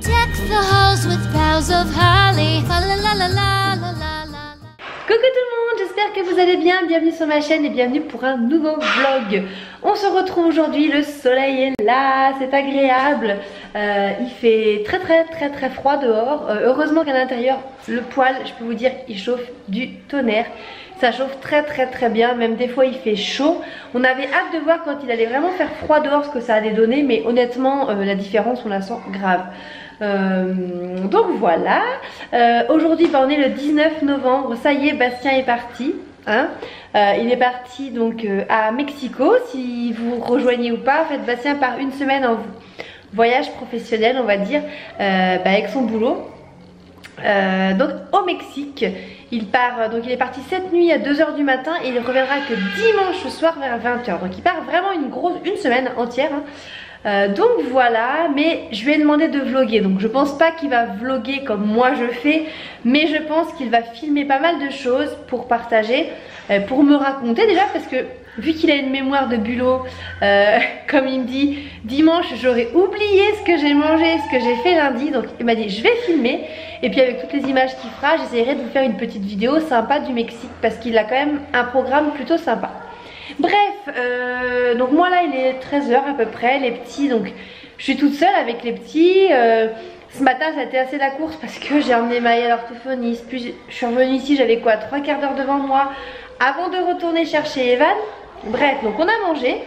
Coucou tout le monde, j'espère que vous allez bien, bienvenue sur ma chaîne et bienvenue pour un nouveau vlog. On se retrouve aujourd'hui, le soleil est là, c'est agréable, il fait très froid dehors, heureusement qu'à l'intérieur, le poêle, je peux vous dire, il chauffe du tonnerre. Ça chauffe très bien, même des fois il fait chaud. On avait hâte de voir quand il allait vraiment faire froid dehors ce que ça allait donner, mais honnêtement la différence on la sent grave. Donc voilà, aujourd'hui on est le 19 novembre, ça y est, Bastien est parti. Hein, il est parti donc à Mexico. Si vous rejoignez ou pas, en fait Bastien part une semaine en voyage professionnel, on va dire, avec son boulot. Donc au Mexique, il part, donc il est parti cette nuit à 2 h du matin et il reviendra que dimanche soir vers 20 h. Donc il part vraiment une semaine entière. Hein. Donc voilà, mais je lui ai demandé de vlogger, donc je pense pas qu'il va vlogger comme moi je fais, mais je pense qu'il va filmer pas mal de choses pour partager, pour me raconter déjà, parce que vu qu'il a une mémoire de bulot, comme il me dit, dimanche j'aurais oublié ce que j'ai mangé, ce que j'ai fait lundi, donc il m'a dit je vais filmer, et puis avec toutes les images qu'il fera, j'essaierai de vous faire une petite vidéo sympa du Mexique, parce qu'il a quand même un programme plutôt sympa. Bref, donc moi là il est 13 h à peu près, les petits, donc je suis toute seule avec les petits. Ce matin ça a été assez la course parce que j'ai emmené Maïa à l'orthophoniste, puis je suis revenue ici, j'avais quoi, 3/4 d'heure devant moi avant de retourner chercher Evan. Bref, donc on a mangé,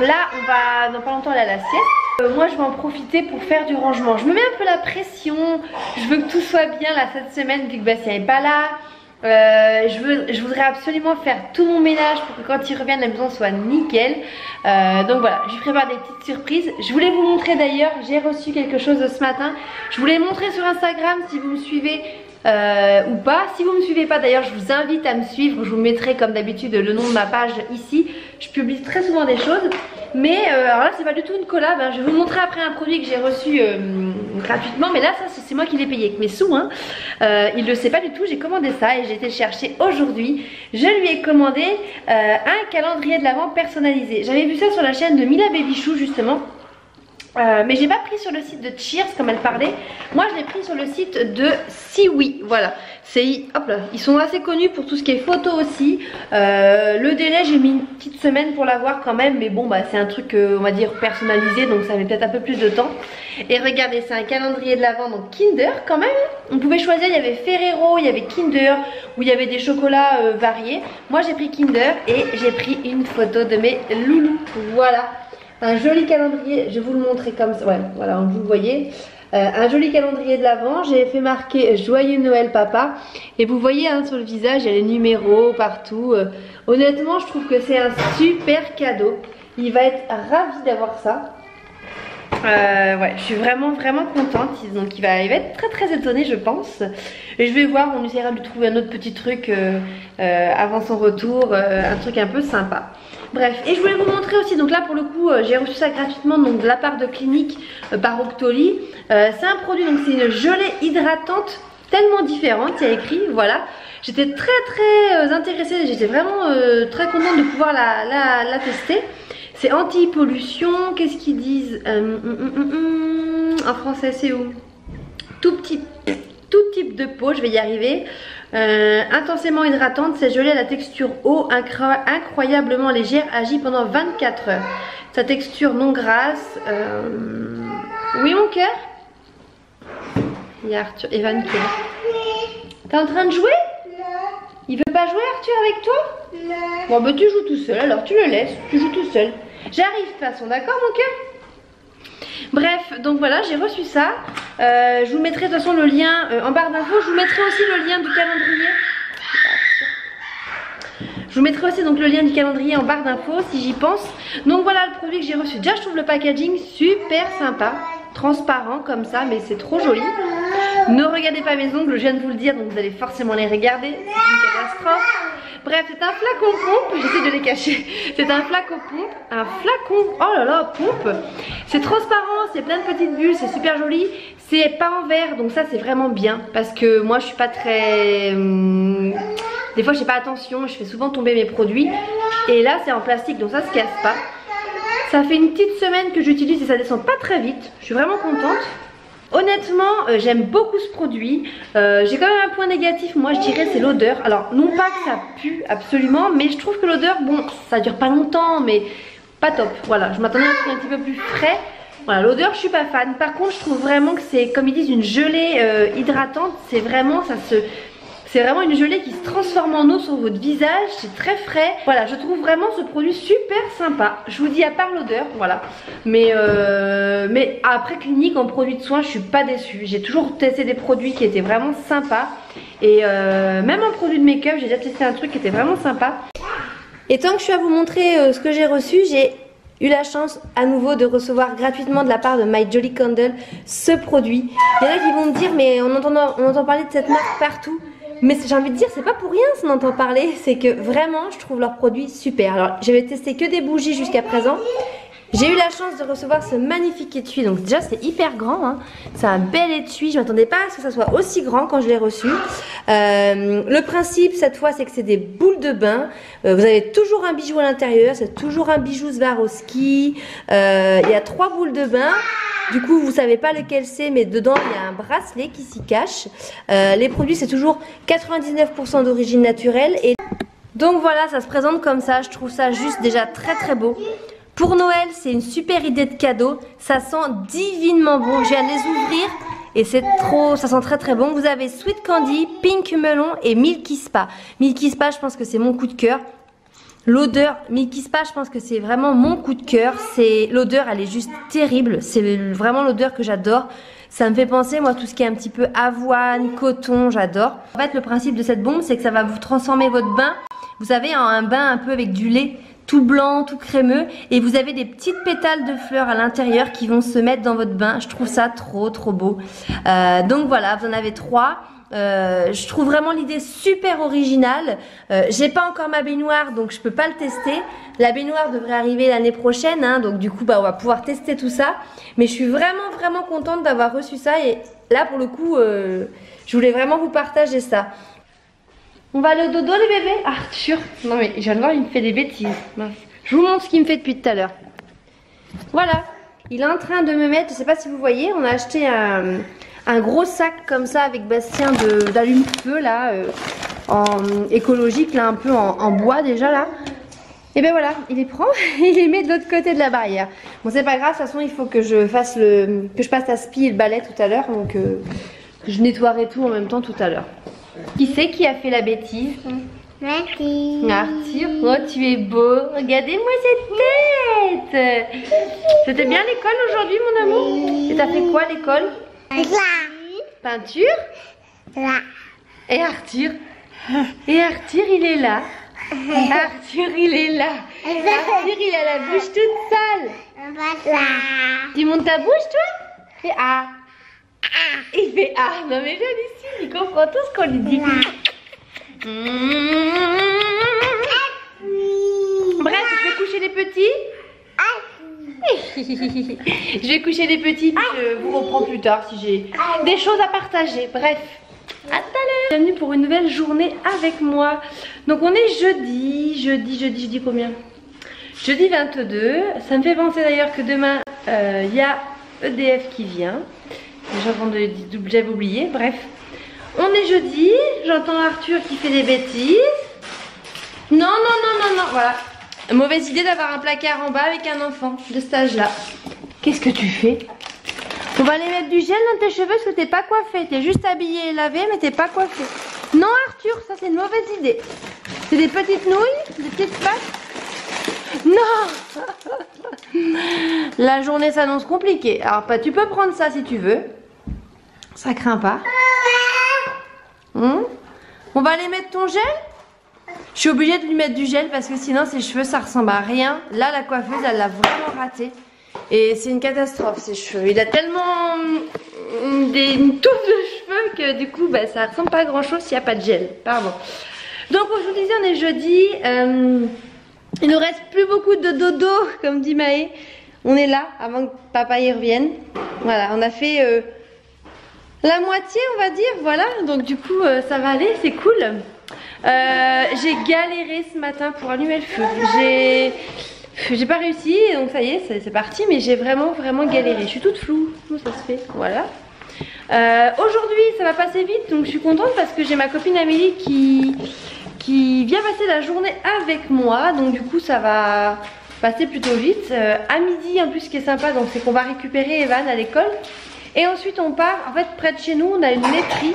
là on va dans pas longtemps aller à la sieste. Moi je vais en profiter pour faire du rangement, je me mets un peu la pression, je veux que tout soit bien là cette semaine vu que Bastien n'est pas là. Je voudrais absolument faire tout mon ménage pour que quand il revienne la maison soit nickel. Donc voilà, je lui prépare des petites surprises. Je voulais vous montrer d'ailleurs, j'ai reçu quelque chose ce matin. Je voulais montrer sur Instagram si vous me suivez ou pas. Si vous me suivez pas d'ailleurs, je vous invite à me suivre. Je vous mettrai comme d'habitude le nom de ma page ici. Je publie très souvent des choses. Mais alors là c'est pas du tout une collab, hein. Je vais vous montrer après un produit que j'ai reçu gratuitement. Mais là ça c'est moi qui l'ai payé avec mes sous, hein. Il le sait pas du tout, j'ai commandé ça et j'ai été le chercher aujourd'hui. Je lui ai commandé un calendrier de l'Avent personnalisé. J'avais vu ça sur la chaîne de Mila Babychou justement. Mais j'ai pas pris sur le site de Cheers comme elle parlait. Moi je l'ai pris sur le site de Siwi. Voilà, hop là, ils sont assez connus pour tout ce qui est photo aussi. Le délai j'ai mis une petite semaine pour l'avoir quand même, mais bon bah c'est un truc on va dire personnalisé, donc ça met peut-être un peu plus de temps. Et regardez, c'est un calendrier de l'Avent, donc Kinder quand même. On pouvait choisir, il y avait Ferrero, il y avait Kinder, où il y avait des chocolats variés. Moi j'ai pris Kinder et j'ai pris une photo de mes loulous. Voilà. Un joli calendrier, je vais vous le montrer comme ça, ouais, voilà, vous le voyez. Un joli calendrier de l'Avent, j'ai fait marquer Joyeux Noël Papa. Et vous voyez hein, sur le visage, il y a les numéros partout. Honnêtement, je trouve que c'est un super cadeau. Il va être ravi d'avoir ça. Ouais, je suis vraiment contente. Donc il va être très étonné je pense. Et je vais voir, on essaiera de lui trouver un autre petit truc avant son retour, un truc un peu sympa. Bref, et je voulais vous montrer aussi, donc là pour le coup j'ai reçu ça gratuitement donc de la part de Clinique par Octoly. C'est un produit, donc c'est une gelée hydratante tellement différente, il y a écrit, voilà. J'étais très intéressée, j'étais vraiment très contente de pouvoir la tester. C'est anti-pollution, qu'est-ce qu'ils disent en français c'est où? Tout type de peau, je vais y arriver. Intensément hydratante, c'est gelé à la texture eau, incroyablement légère, agit pendant 24 heures. Sa texture non grasse. Oui mon cœur? Il y a Arthur, Evan qui est là. T'es en train de jouer? Il veut pas jouer Arthur avec toi? Non. Bon bah tu joues tout seul, alors tu le laisses, tu joues tout seul. J'arrive de toute façon, d'accord mon cœur? Bref, donc voilà, j'ai reçu ça. Je vous mettrai de toute façon le lien en barre d'infos. Je vous mettrai aussi le lien du calendrier. Je vous mettrai aussi donc le lien du calendrier en barre d'infos si j'y pense. Donc voilà le produit que j'ai reçu. Déjà je trouve le packaging super sympa. Transparent comme ça, mais c'est trop joli. Ne regardez pas mes ongles, je viens de vous le dire, donc vous allez forcément les regarder. C'est une catastrophe. Bref, c'est un flacon pompe, j'essaie de les cacher. C'est un flacon pompe, oh là là, pompe. C'est transparent, c'est plein de petites bulles, c'est super joli. C'est pas en verre, donc ça c'est vraiment bien. Parce que moi je suis pas très... Des fois je fais pas attention, je fais souvent tomber mes produits. Et là c'est en plastique, donc ça se casse pas. Ça fait une petite semaine que j'utilise et ça descend pas très vite. Je suis vraiment contente. Honnêtement, j'aime beaucoup ce produit. J'ai quand même un point négatif, moi je dirais, c'est l'odeur. Alors non pas que ça pue absolument, mais je trouve que l'odeur, bon, ça dure pas longtemps, mais pas top. Voilà, je m'attendais à un truc un petit peu plus frais. Voilà, l'odeur je suis pas fan. Par contre, je trouve vraiment que c'est, comme ils disent, une gelée hydratante. C'est vraiment, c'est vraiment une gelée qui se transforme en eau sur votre visage, c'est très frais. Voilà, je trouve vraiment ce produit super sympa. Je vous dis à part l'odeur, voilà. Mais après Clinique, en produit de soins, je suis pas déçue. J'ai toujours testé des produits qui étaient vraiment sympas. Et même en produit de make-up, j'ai déjà testé un truc qui était vraiment sympa. Et tant que je suis à vous montrer ce que j'ai reçu, j'ai eu la chance à nouveau de recevoir gratuitement de la part de My Jolly Candle ce produit. Il y en a qui vont me dire, mais on entend parler de cette marque partout. Mais j'ai envie de dire, c'est pas pour rien si on entend parler, c'est que vraiment je trouve leurs produits super. Alors j'avais testé que des bougies jusqu'à présent. J'ai eu la chance de recevoir ce magnifique étui, donc déjà c'est hyper grand, hein. C'est un bel étui, je m'attendais pas à ce que ça soit aussi grand quand je l'ai reçu. Le principe cette fois c'est que c'est des boules de bain, vous avez toujours un bijou à l'intérieur, c'est toujours un bijou Swarovski, il y a 3 boules de bain. Du coup, vous savez pas lequel c'est, mais dedans, il y a un bracelet qui s'y cache. Les produits, c'est toujours 99% d'origine naturelle. Et donc voilà, ça se présente comme ça. Je trouve ça juste déjà très très beau. Pour Noël, c'est une super idée de cadeau. Ça sent divinement bon. Je viens de les ouvrir et c'est trop, ça sent très très bon. Vous avez Sweet Candy, Pink Melon et Milky Spa. Milky Spa, je pense que c'est mon coup de cœur. L'odeur, Milky Spa, je pense que c'est vraiment mon coup de cœur. L'odeur, elle est juste terrible. C'est vraiment l'odeur que j'adore. Ça me fait penser, moi, tout ce qui est un petit peu avoine, coton, j'adore. En fait, le principe de cette bombe, c'est que ça va vous transformer votre bain. Vous savez, en un bain un peu avec du lait, tout blanc, tout crémeux. Et vous avez des petites pétales de fleurs à l'intérieur qui vont se mettre dans votre bain. Je trouve ça trop, trop beau. Donc voilà, vous en avez 3. Je trouve vraiment l'idée super originale. J'ai pas encore ma baignoire donc je peux pas le tester. La baignoire devrait arriver l'année prochaine, hein, donc du coup bah, on va pouvoir tester tout ça. Mais je suis vraiment vraiment contente d'avoir reçu ça et là pour le coup je voulais vraiment vous partager ça. On va aller au dodo les bébés. Arthur, non mais je viens de voir, il me fait des bêtises. Mince. Je vous montre ce qu'il me fait depuis tout à l'heure. Voilà, il est en train de me mettre, je sais pas si vous voyez, on a acheté un gros sac comme ça avec Bastien d'allume-feu là, en écologique là, un peu en bois déjà là. Et ben voilà, il les prend et il les met de l'autre côté de la barrière. Bon c'est pas grave, de toute façon il faut que je fasse que je passe à spi et le balai tout à l'heure, donc je nettoierai tout en même temps tout à l'heure. Qui c'est qui a fait la bêtise? Merci. Arthur, oh tu es beau, regardez-moi cette tête. C'était bien l'école aujourd'hui mon amour? Et t'as fait quoi à l'école? Peinture? Là. Et Arthur? Et Arthur il est là. Arthur il est là. Arthur il a la bouche toute sale. Là. Tu montes ta bouche toi? Fais A. Il fait A. Non mais Jolie, il comprend tout ce qu'on lui dit. Bref, je vais coucher les petits. Je vais coucher les petits, puis je vous reprends plus tard si j'ai des choses à partager. Bref, à tout à l'heure. Bienvenue pour une nouvelle journée avec moi. Donc on est jeudi combien? Jeudi 22. Ça me fait penser d'ailleurs que demain il y a EDF qui vient. J'avais oublié, bref. On est jeudi, j'entends Arthur qui fait des bêtises. Non, voilà. Mauvaise idée d'avoir un placard en bas avec un enfant de cet âge-là. Qu'est-ce que tu fais? On va aller mettre du gel dans tes cheveux parce que t'es pas coiffé. T'es juste habillé et lavé, mais t'es pas coiffé. Non, Arthur, ça c'est une mauvaise idée. C'est des petites nouilles, des petites pattes. Non. La journée s'annonce compliquée. Alors, tu peux prendre ça si tu veux. Ça craint pas. On va aller mettre ton gel. Je suis obligée de lui mettre du gel parce que sinon ses cheveux ça ressemble à rien. Là la coiffeuse elle l'a vraiment raté. Et c'est une catastrophe ses cheveux. Il a tellement une touffe de cheveux que du coup bah, ça ressemble pas à grand chose s'il n'y a pas de gel. Pardon. Donc je vous disais on est jeudi. Il ne reste plus beaucoup de dodo comme dit Maë. On est là avant que papa y revienne. Voilà, on a fait la moitié on va dire. Voilà, donc du coup ça va aller, c'est cool. J'ai galéré ce matin pour allumer le feu. J'ai pas réussi, donc ça y est, c'est parti, mais j'ai vraiment galéré. Je suis toute floue, comment ça se fait? Voilà. Aujourd'hui ça va passer vite, donc je suis contente parce que j'ai ma copine Amélie qui vient passer la journée avec moi. Donc du coup ça va passer plutôt vite. À midi en plus, ce qui est sympa, donc c'est qu'on va récupérer Evan à l'école. Et ensuite on part, en fait près de chez nous on a une laiterie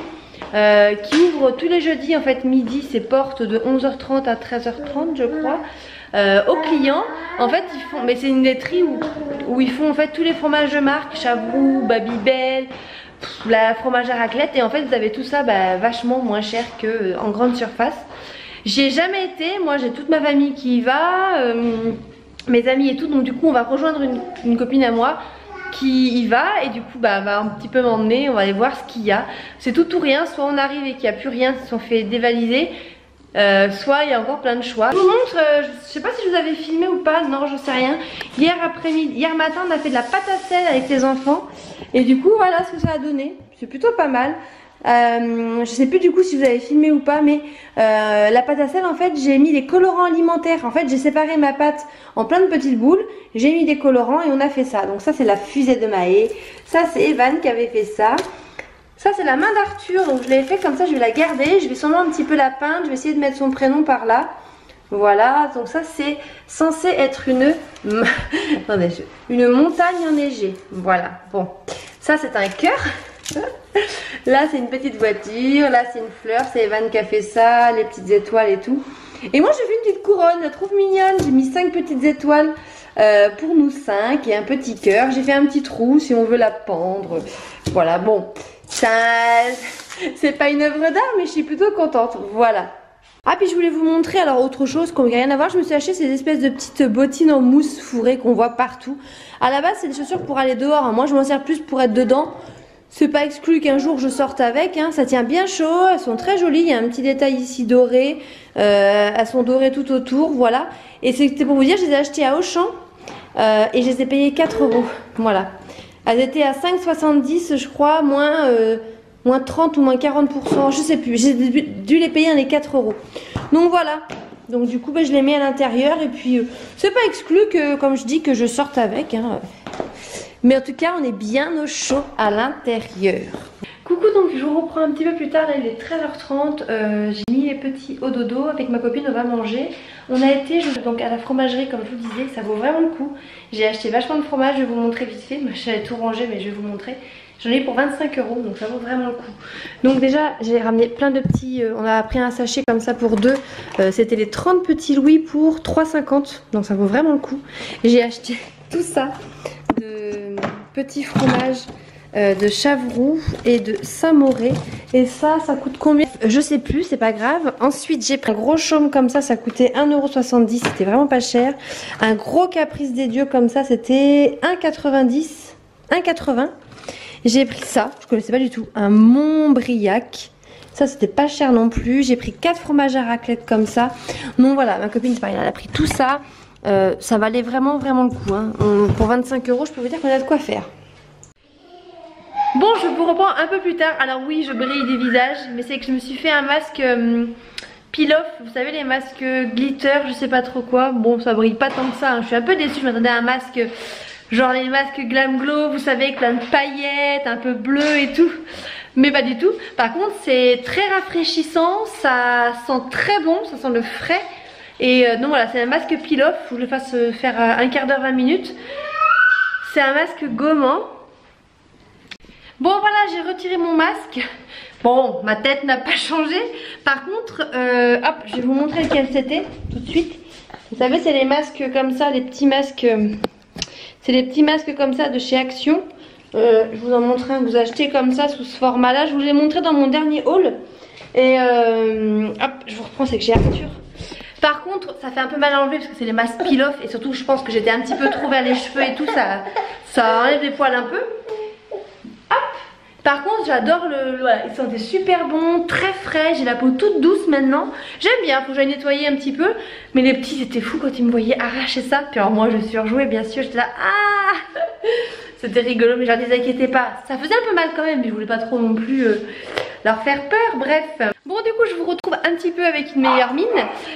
qui ouvre tous les jeudis en fait midi, ses portes de 11h30 à 13h30 je crois, aux clients. En fait ils font, mais c'est une laiterie où ils font en fait tous les fromages de marque, Chavroux, Babybel, la fromage à raclette, et en fait vous avez tout ça vachement moins cher que en grande surface. J'y ai jamais été, moi j'ai toute ma famille qui y va, mes amis et tout, donc du coup on va rejoindre une copine à moi qui y va, et du coup va un petit peu m'emmener, on va aller voir ce qu'il y a. C'est tout ou rien, soit on arrive et qu'il n'y a plus rien, ils se sont fait dévaliser, soit il y a encore plein de choix. Je vous montre, je sais pas si je vous avais filmé ou pas, non je sais rien. Hier matin on a fait de la pâte à sel avec les enfants, et du coup voilà ce que ça a donné, c'est plutôt pas mal. Je sais plus du coup si vous avez filmé ou pas, mais la pâte à sel en fait j'ai mis des colorants alimentaires. En fait j'ai séparé ma pâte en plein de petites boules, j'ai mis des colorants et on a fait ça. Donc ça c'est la fusée de Maë, ça c'est Evan qui avait fait ça. Ça c'est la main d'Arthur, donc je l'ai fait comme ça, je vais la garder, je vais sûrement un petit peu la peindre, je vais essayer de mettre son prénom par là. Voilà, donc ça c'est censé être attendez, une montagne enneigée. Voilà, bon, ça c'est un cœur. Là c'est une petite voiture, là c'est une fleur, c'est Evan qui a fait ça, les petites étoiles et tout. Et moi j'ai fait une petite couronne, je la trouve mignonne, j'ai mis 5 petites étoiles pour nous 5 et un petit cœur. J'ai fait un petit trou si on veut la pendre. Voilà, bon, ça c'est pas une œuvre d'art mais je suis plutôt contente, voilà. Ah puis je voulais vous montrer alors autre chose qui n'a rien à voir, je me suis acheté ces espèces de petites bottines en mousse fourrée qu'on voit partout. À la base c'est des chaussures pour aller dehors, hein. Moi je m'en sers plus pour être dedans. C'est pas exclu qu'un jour je sorte avec, hein. Ça tient bien chaud, elles sont très jolies, il y a un petit détail ici doré, elles sont dorées tout autour, voilà. Et c'était pour vous dire, je les ai achetées à Auchan et je les ai payées 4 €, voilà. Elles étaient à 5,70 je crois, moins 30 ou moins 40%, je sais plus, j'ai dû les payer les 4 €. Donc voilà, donc du coup je les mets à l'intérieur et puis c'est pas exclu que, comme je dis, que je sorte avec, hein. Mais en tout cas, on est bien au chaud à l'intérieur. Coucou, donc je vous reprends un petit peu plus tard, là il est 13h30, j'ai mis les petits au dodo, avec ma copine on va manger. On a été donc à la fromagerie comme je vous disais, ça vaut vraiment le coup. J'ai acheté vachement de fromage, je vais vous montrer vite fait, j'avais tout rangé mais je vais vous montrer. J'en ai pour 25 €, donc ça vaut vraiment le coup. Donc déjà j'ai ramené plein de petits, on a pris un sachet comme ça pour 2, c'était les 30 petits louis pour 3,50 €, donc ça vaut vraiment le coup. J'ai acheté tout ça, de petits fromages de Chavroux et de Saint-Mauré, et ça coûte combien je sais plus, c'est pas grave. Ensuite j'ai pris un gros chaume comme ça coûtait 1,70 €, c'était vraiment pas cher. Un gros caprice des dieux comme ça c'était 1,90 €, 1,80 €. J'ai pris ça, je connaissais pas du tout, un Montbriac. Ça c'était pas cher non plus. J'ai pris 4 fromages à raclette comme ça. Donc voilà, ma copine c'est pareil, elle a pris tout ça. Ça valait vraiment le coup, hein. Pour 25 €, je peux vous dire qu'on a de quoi faire. Bon, je vous reprends un peu plus tard. Alors oui, je brille des visages, mais c'est que je me suis fait un masque peel-off. Vous savez, les masques glitter, je sais pas trop quoi. Bon, ça brille pas tant que ça, hein. Je suis un peu déçue, je m'attendais à un masque genre les masques Glam Glow, vous savez, avec plein de paillettes, un peu bleu et tout. Mais pas du tout. Par contre, c'est très rafraîchissant, ça sent très bon, ça sent le frais. Et donc voilà, c'est un masque peel-off, faut que je le fasse faire un quart d'heure, 20 minutes. C'est un masque gommant. Bon voilà, j'ai retiré mon masque. Bon, ma tête n'a pas changé. Par contre, hop, je vais vous montrer lequel c'était tout de suite. Vous savez, c'est les masques comme ça, les petits masques. C'est les petits masques comme ça de chez Action. Je vous en montre un que vous achetez comme ça sous ce format là. Je vous l'ai montré dans mon dernier haul. Et hop, je vous reprends, c'est que j'ai Arthur. Par contre, ça fait un peu mal à enlever parce que c'est les masques peel-off. Et surtout, je pense que j'étais un petit peu trop vers les cheveux et tout. Ça enlève les poils un peu. Hop. Par contre, j'adore voilà, il sentait super bon, très frais. J'ai la peau toute douce maintenant. J'aime bien, faut que j'aille nettoyer un petit peu. Mais les petits, c'était fou quand ils me voyaient arracher ça. Puis alors moi, je surjouais, bien sûr. J'étais là, ah. C'était rigolo, mais je leur disais, inquiétez pas. Ça faisait un peu mal quand même, mais je voulais pas trop non plus leur faire peur. Bref. Bon, du coup, je vous retrouve un petit peu avec une meilleure mine.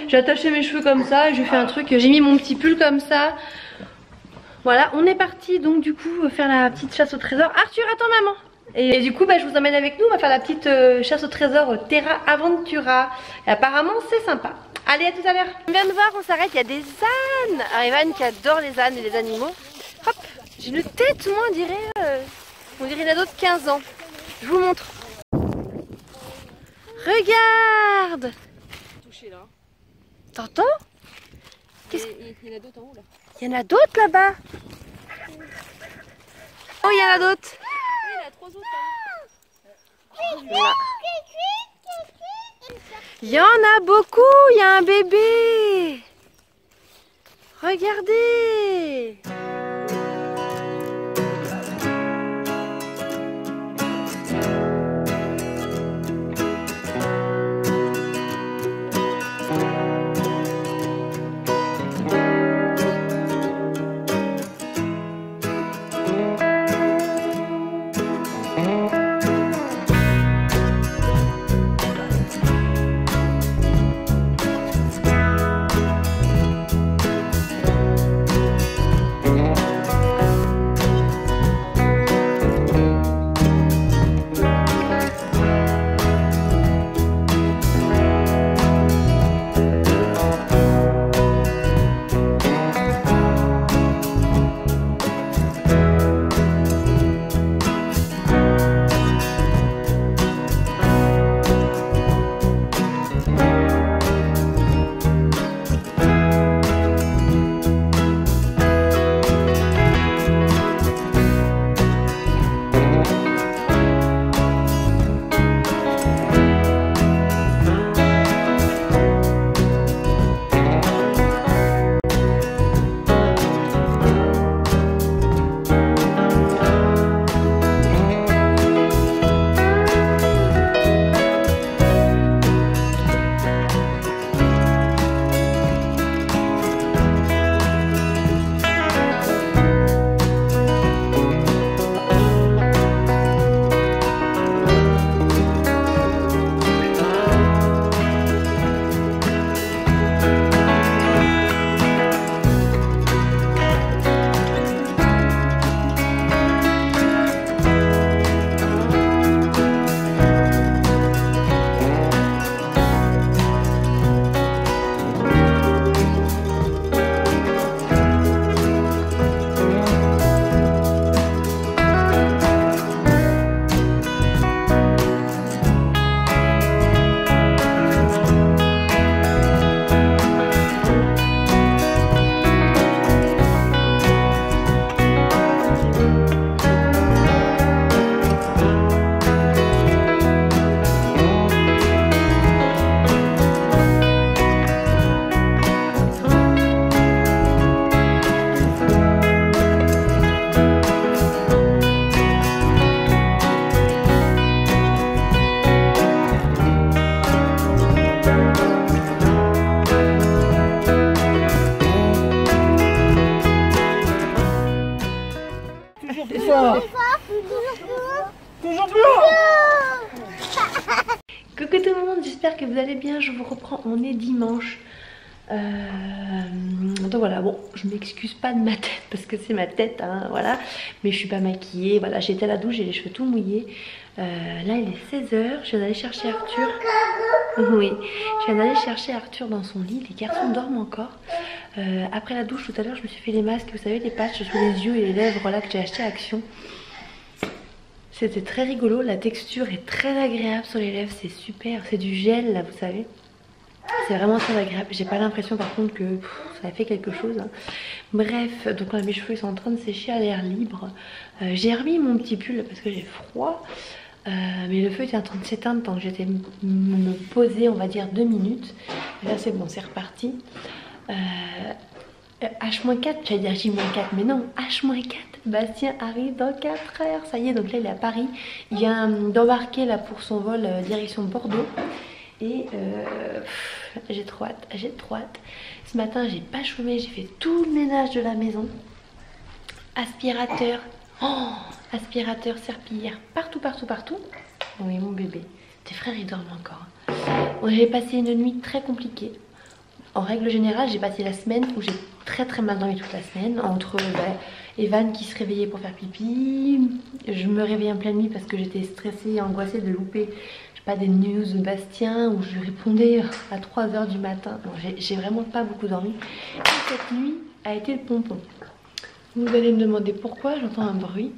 J'ai attaché mes cheveux comme ça. J'ai fait un truc, j'ai mis mon petit pull comme ça. Voilà, on est parti donc du coup faire la petite chasse au trésor. Arthur, attends maman. Et du coup je vous emmène avec nous, on va faire la petite chasse au trésor Terra Aventura. Et apparemment c'est sympa. Allez, à tout à l'heure. On vient de voir, on s'arrête, il y a des ânes. Alors Evan qui adore les ânes et les animaux. Hop, j'ai une tête moi on dirait une ado de 15 ans. Je vous montre. Regarde. Touché là. T'entends? Il y en a d'autres en haut là. Il y en a d'autres là-bas. Oh, il y en a d'autres. Oui, il y en a 3 autres là. Là. Il y en a beaucoup, il y a un bébé. Regardez. Coucou tout le monde, j'espère que vous allez bien, je vous reprends, on est dimanche. Donc voilà, bon, je m'excuse pas de ma tête parce que c'est ma tête, hein, voilà. Mais je suis pas maquillée, voilà, j'étais à la douche, j'ai les cheveux tout mouillés. Là il est 16 h, je viens d'aller chercher Arthur. Oui, je viens d'aller chercher Arthur dans son lit, les garçons dorment encore. Après la douche tout à l'heure, je me suis fait les masques, vous savez, les patchs sous les yeux et les lèvres là que j'ai acheté à Action. C'était très rigolo, la texture est très agréable sur les lèvres, c'est super, c'est du gel là, vous savez. C'est vraiment très agréable, j'ai pas l'impression par contre que ça a fait quelque chose, hein. Bref, donc là mes cheveux ils sont en train de sécher à l'air libre. J'ai remis mon petit pull parce que j'ai froid, mais le feu était en train de s'éteindre tant que j'étais me poser, on va dire 2 minutes. Et là c'est bon, c'est reparti. H-4, j'allais dire J-4, mais non, H-4, Bastien arrive dans 4 heures, ça y est, donc là il est à Paris, il vient d'embarquer là pour son vol direction Bordeaux, et j'ai trop hâte, j'ai trop hâte. Ce matin j'ai pas chômé, j'ai fait tout le ménage de la maison, aspirateur, oh, aspirateur, serpillière, partout, partout, partout. Oui mon bébé, tes frères ils dorment encore. Bon, j'ai passé une nuit très compliquée. En règle générale, j'ai passé la semaine où j'ai très très mal dormi toute la semaine. Entre Evan qui se réveillait pour faire pipi, je me réveillais en pleine nuit parce que j'étais stressée et angoissée de louper des news de Bastien où je lui répondais à 3 h du matin. J'ai vraiment pas beaucoup dormi. Et cette nuit a été le pompon. Vous allez me demander pourquoi, j'entends un bruit.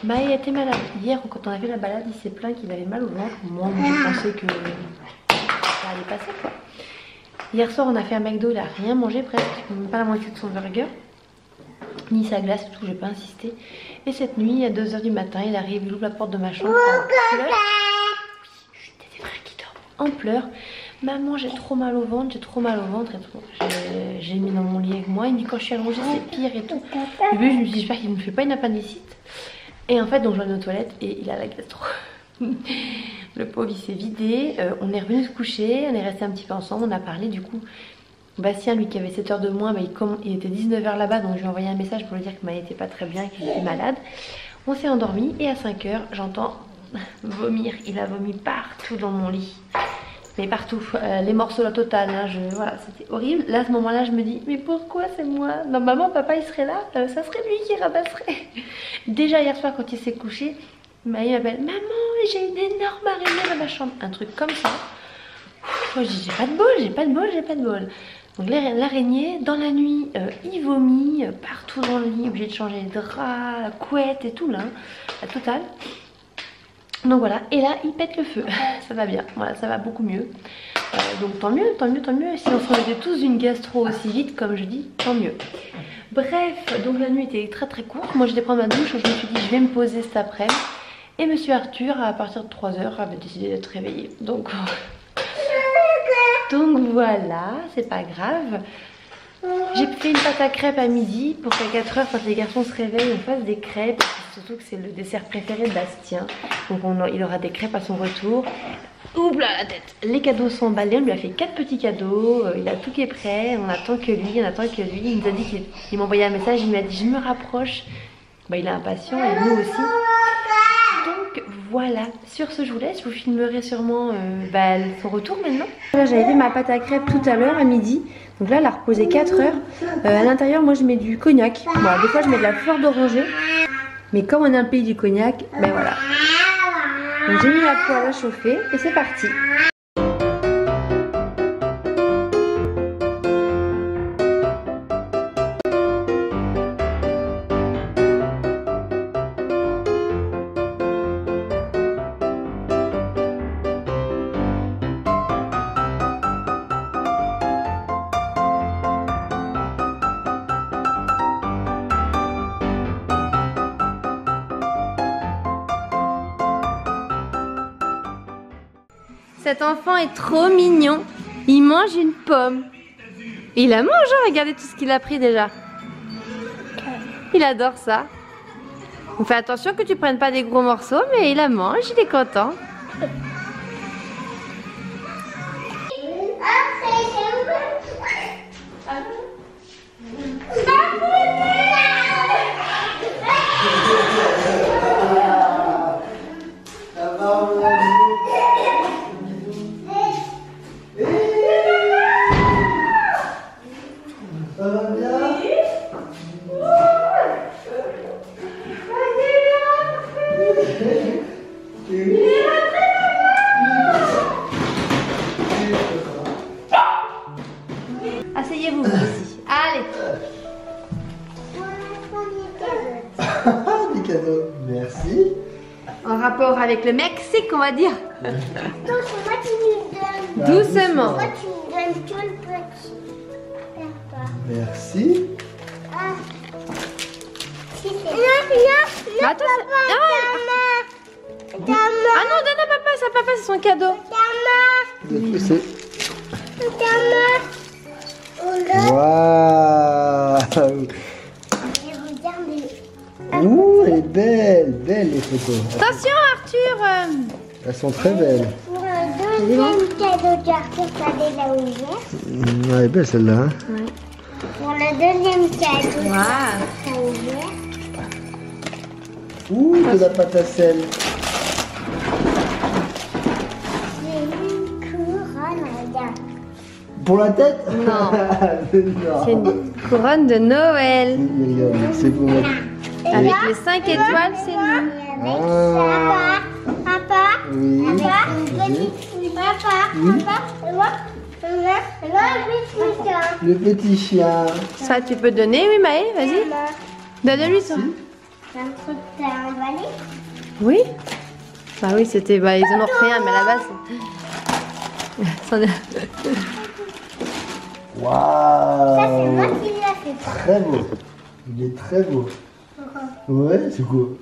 Maë était malade. Hier, quand on a fait la balade, il s'est plaint qu'il avait mal au ventre. Moi, j'ai pensé que ça allait passer quoi. Hier soir, on a fait un McDo, il a rien mangé presque, même pas la moitié de son burger. Ni sa glace et tout, j'ai pas insisté. Et cette nuit, à 2 h du matin, il arrive, il ouvre la porte de ma chambre. En pleurs, maman j'ai trop mal au ventre, et tout. J'ai mis dans mon lit avec moi, il me dit quand je suis allongée c'est pire et tout. Au début je me suis dit j'espère qu'il ne me fait pas une appendicite. Et en fait donc je vais aux toilettes et il a la gastro. Le pauvre il s'est vidé, on est revenu se coucher, on est resté un petit peu ensemble, on a parlé du coup. Bastien lui qui avait 7 h de moins, il était 19 h là-bas donc je lui ai envoyé un message pour lui dire que Maë n'était pas très bien, qu'il était malade. On s'est endormi et à 5 h j'entends vomir, il a vomi partout dans mon lit. Mais partout, les morceaux la totale, hein, voilà, c'était horrible. Là à ce moment là je me dis mais pourquoi c'est moi? Normalement papa il serait là, ça serait lui qui ramasserait. Déjà hier soir quand il s'est couché, il m'appelle maman j'ai une énorme araignée dans ma chambre, un truc comme ça. Moi je dis j'ai pas de bol. Donc l'araignée dans la nuit il vomit partout dans le lit, obligé de changer de drap, la couette et tout là, la totale. Donc voilà, et là il pète le feu, ça va bien, voilà, ça va beaucoup mieux. Donc tant mieux, si on se remettait tous d'une gastro aussi vite comme je dis, tant mieux. Bref, donc la nuit était très très courte, moi j'étais prendre ma douche, je me suis dit je vais me poser cet après-midi. Et monsieur Arthur à partir de 3 h avait décidé d'être réveillé, donc voilà, c'est pas grave. J'ai fait une pâte à crêpes à midi pour qu'à 4 h quand les garçons se réveillent on fasse des crêpes. Surtout que c'est le dessert préféré de Bastien. Donc il aura des crêpes à son retour. Oups là la tête. Les cadeaux sont emballés, on lui a fait 4 petits cadeaux. Il a tout qui est prêt, on attend que lui. Il nous a dit qu'il m'a envoyé un message, il m'a dit je me rapproche. Il est impatient et nous aussi. Donc voilà, sur ce je vous laisse, je vous filmerai sûrement son retour maintenant. Là j'avais fait ma pâte à crêpes tout à l'heure à midi. Donc là elle a reposé 4 h. À l'intérieur moi je mets du cognac. Voilà, des fois je mets de la fleur d'oranger. Mais comme on est un pays du cognac, voilà. Donc j'ai mis la poêle à chauffer et c'est parti. Cet enfant est trop mignon. Il mange une pomme. Et il la mange, hein, regardez tout ce qu'il a pris déjà. Il adore ça. On fait attention que tu prennes pas des gros morceaux, mais il la mange, il est content. Asseyez-vous ici. Allez. Des cadeaux. Merci. En rapport avec le Mexique, on va dire. Donc, moi, tu me donnes. Doucement. Moi, tu me donnes tout le petit. Merci. Ah. Non, Attends, ah non, donne à papa, ça papa, c'est son cadeau. Waouh. Ouh, elle est belle les photos. Attention Arthur. Elles sont très belles. Pour le deuxième cadeau d'Arthur, Fadé l'a ouvert. Elle est belle celle-là. Hein. Ouais. Pour le deuxième cadeau, Wow. ça a ouvert. Ouh, de la pâte à sel. J'ai une couronne, regarde. pour la tête? Non. Non. C'est une couronne de Noël. Regarde, c'est pour mettre. Avec les 5 étoiles, c'est nous. Ah. Papa, Oui. papa, Oui. papa, Le petit chien. Ça, tu peux donner, oui, Maë, vas-y. Donne-lui ça. c'est un truc que t'as emballé. Oui. Bah oui, c'était. Bah, ils en ont refait un, mais à la base. C'en est- Ça, c'est moi Waouh. qui l'ai fait. Très beau. Il est très beau. Ouais, c'est cool.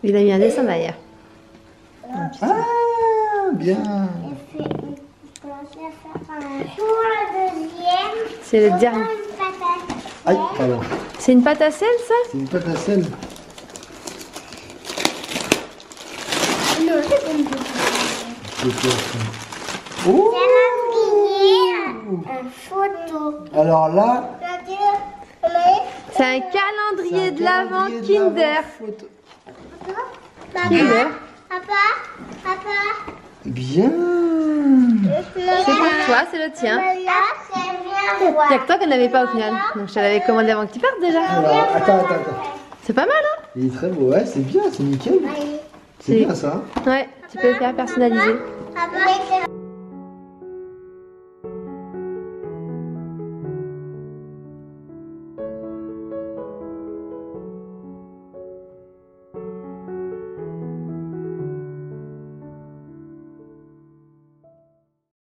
Il a mis un dessin derrière. Ah, bien. J'ai fait une commencer à faire un. Pour le deuxième, C'est le on dernier. prend une patate. Aïe, pardon. C'est une pâte à sel, ça? C'est une pâte à sel. Non, c'est une petite. C'est quoi ça? Oh. Un photo. Alors là, C'est un calendrier de l'Avent Kinder. Photo. Kinder. Papa. Bien. C'est pour toi, c'est le tien. Là, c'est bien. Il n'y a que toi qu'on n'avait pas au final. Donc je te l'avais commandé avant que tu partes déjà. Alors, attends. C'est pas mal, hein? Il est très beau. Ouais, c'est bien, c'est nickel. C'est C'est- bien ça. Ouais, tu peux le faire personnaliser. Papa.